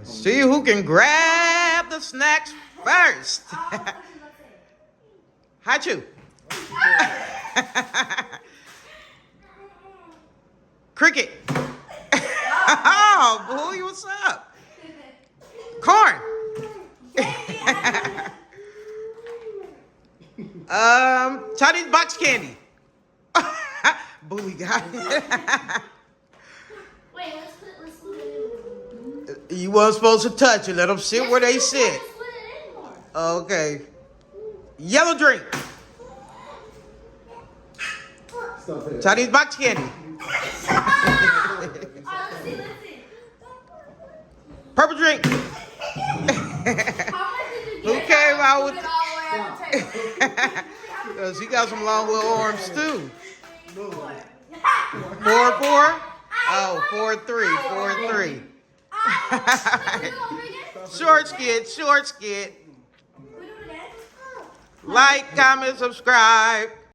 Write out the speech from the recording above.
See who can grab the snacks first. Hachu. Cricket. Oh, boy, what's up? Corn. Chinese box candy. Bully got it. Wait, let's split it in. You wasn't supposed to touch it. Let them sit where they sit. Let's split it in more. Okay. Yellow drink. Stop it. Chinese box candy. Alright, let's see. Purple drink. How much did you Who get? came out with? Put it all the way on the table. Cause he got some long little arms too. 4. 4-4. Oh, 4-3. 4-3. Short skit. We do it again? Like, comment, subscribe.